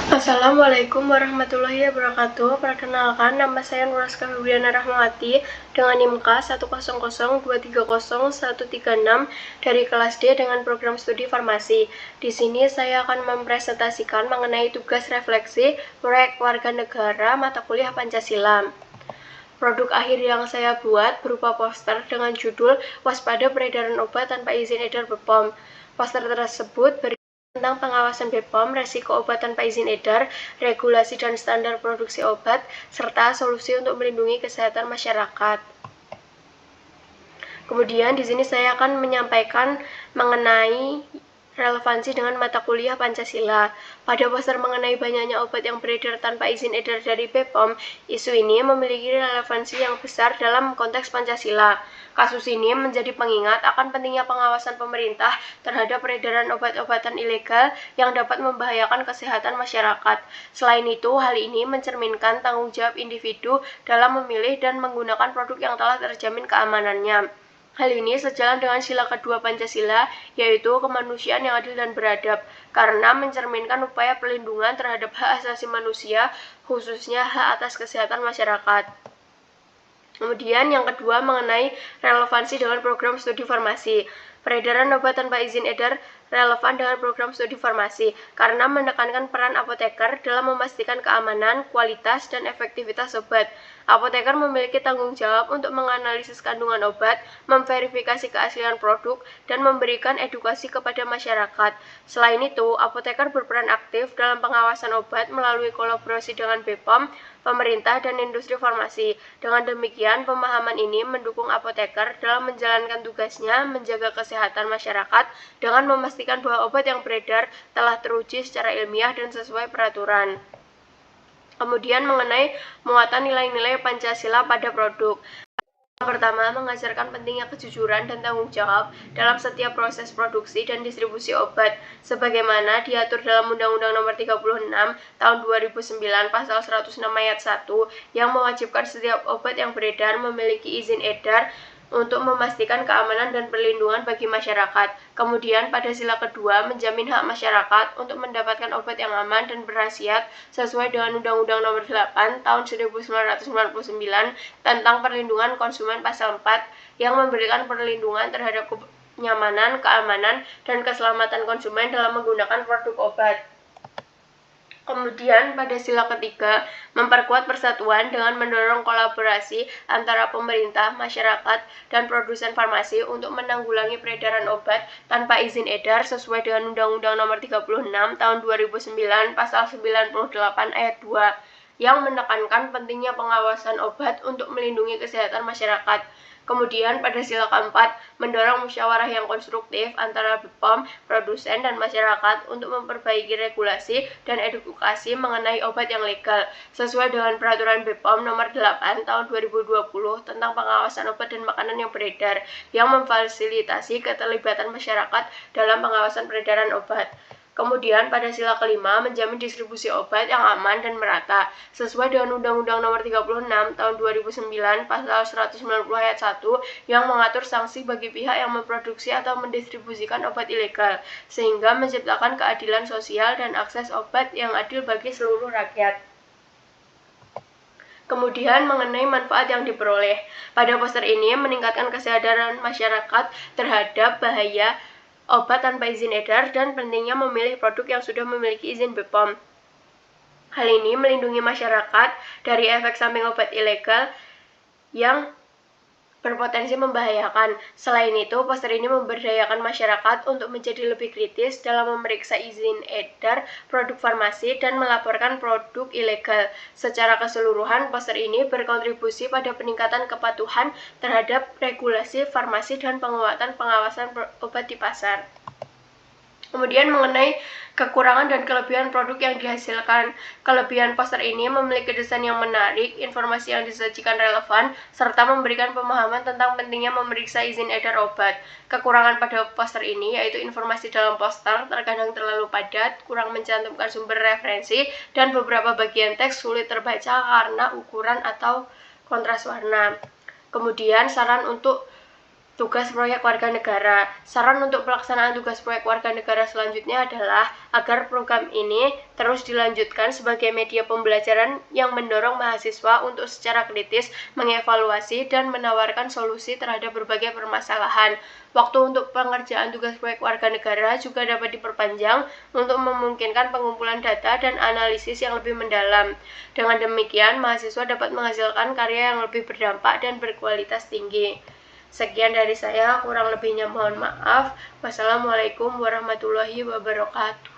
Assalamualaikum warahmatullahi wabarakatuh. Perkenalkan, nama saya Nuraska Febriana Rahmawati dengan NIMK 100230136 dari kelas D dengan program studi farmasi. Di sini saya akan mempresentasikan mengenai tugas refleksi proyek warga negara mata kuliah Pancasila. Produk akhir yang saya buat berupa poster dengan judul Waspada Peredaran Obat Tanpa Izin Edar BPOM. Poster tersebut tentang pengawasan BPOM, resiko obat tanpa izin edar, regulasi dan standar produksi obat, serta solusi untuk melindungi kesehatan masyarakat. Kemudian di sini saya akan menyampaikan mengenai relevansi dengan mata kuliah Pancasila. Pada poster mengenai banyaknya obat yang beredar tanpa izin edar dari BPOM, isu ini memiliki relevansi yang besar dalam konteks Pancasila. Kasus ini menjadi pengingat akan pentingnya pengawasan pemerintah terhadap peredaran obat-obatan ilegal yang dapat membahayakan kesehatan masyarakat. Selain itu, hal ini mencerminkan tanggung jawab individu dalam memilih dan menggunakan produk yang telah terjamin keamanannya. Hal ini sejalan dengan sila kedua Pancasila, yaitu kemanusiaan yang adil dan beradab, karena mencerminkan upaya perlindungan terhadap hak asasi manusia, khususnya hak atas kesehatan masyarakat. Kemudian yang kedua mengenai relevansi dengan program studi farmasi. Peredaran obat tanpa izin edar relevan dengan program studi farmasi karena menekankan peran apoteker dalam memastikan keamanan, kualitas, dan efektivitas obat. Apoteker memiliki tanggung jawab untuk menganalisis kandungan obat, memverifikasi keaslian produk, dan memberikan edukasi kepada masyarakat. Selain itu, apoteker berperan aktif dalam pengawasan obat melalui kolaborasi dengan BPOM, pemerintah, dan industri farmasi. Dengan demikian, pemahaman ini mendukung apoteker dalam menjalankan tugasnya menjaga kesehatan masyarakat dengan memastikan bahwa obat yang beredar telah teruji secara ilmiah dan sesuai peraturan. Kemudian mengenai muatan nilai-nilai Pancasila pada produk. Pertama, mengajarkan pentingnya kejujuran dan tanggung jawab dalam setiap proses produksi dan distribusi obat, sebagaimana diatur dalam Undang-Undang Nomor 36 Tahun 2009 Pasal 106 Ayat 1 yang mewajibkan setiap obat yang beredar memiliki izin edar untuk memastikan keamanan dan perlindungan bagi masyarakat. Kemudian pada sila kedua menjamin hak masyarakat untuk mendapatkan obat yang aman dan berkhasiat sesuai dengan Undang-Undang Nomor 8 Tahun 1999 tentang perlindungan konsumen pasal 4 yang memberikan perlindungan terhadap kenyamanan, keamanan, dan keselamatan konsumen dalam menggunakan produk obat. Kemudian pada sila ketiga, memperkuat persatuan dengan mendorong kolaborasi antara pemerintah, masyarakat, dan produsen farmasi untuk menanggulangi peredaran obat tanpa izin edar sesuai dengan Undang-Undang Nomor 36 Tahun 2009 Pasal 98 Ayat 2 yang menekankan pentingnya pengawasan obat untuk melindungi kesehatan masyarakat. Kemudian pada sila keempat, mendorong musyawarah yang konstruktif antara BPOM, produsen, dan masyarakat untuk memperbaiki regulasi dan edukasi mengenai obat yang legal, sesuai dengan peraturan BPOM nomor 8 tahun 2020 tentang pengawasan obat dan makanan yang beredar, yang memfasilitasi keterlibatan masyarakat dalam pengawasan peredaran obat. Kemudian pada sila kelima menjamin distribusi obat yang aman dan merata sesuai dengan Undang-Undang Nomor 36 Tahun 2009 Pasal 190 Ayat 1 yang mengatur sanksi bagi pihak yang memproduksi atau mendistribusikan obat ilegal sehingga menciptakan keadilan sosial dan akses obat yang adil bagi seluruh rakyat. Kemudian mengenai manfaat yang diperoleh. Pada poster ini meningkatkan kesadaran masyarakat terhadap bahaya obat tanpa izin edar dan pentingnya memilih produk yang sudah memiliki izin BPOM. Hal ini melindungi masyarakat dari efek samping obat ilegal yang berpotensi membahayakan. Selain itu, poster ini memberdayakan masyarakat untuk menjadi lebih kritis dalam memeriksa izin edar produk farmasi dan melaporkan produk ilegal. Secara keseluruhan, poster ini berkontribusi pada peningkatan kepatuhan terhadap regulasi farmasi dan penguatan pengawasan obat di pasar. Kemudian mengenai kekurangan dan kelebihan produk yang dihasilkan. Kelebihan poster ini memiliki desain yang menarik, informasi yang disajikan relevan, serta memberikan pemahaman tentang pentingnya memeriksa izin edar obat. Kekurangan pada poster ini yaitu informasi dalam poster terkadang terlalu padat, kurang mencantumkan sumber referensi, dan beberapa bagian teks sulit terbaca karena ukuran atau kontras warna. Kemudian saran untuk Tugas proyek warga negara. Saran untuk pelaksanaan tugas proyek warga negara selanjutnya adalah agar program ini terus dilanjutkan sebagai media pembelajaran yang mendorong mahasiswa untuk secara kritis mengevaluasi dan menawarkan solusi terhadap berbagai permasalahan. Waktu untuk pengerjaan tugas proyek warga negara juga dapat diperpanjang untuk memungkinkan pengumpulan data dan analisis yang lebih mendalam. Dengan demikian, mahasiswa dapat menghasilkan karya yang lebih berdampak dan berkualitas tinggi. Sekian dari saya, kurang lebihnya mohon maaf. Wassalamualaikum warahmatullahi wabarakatuh.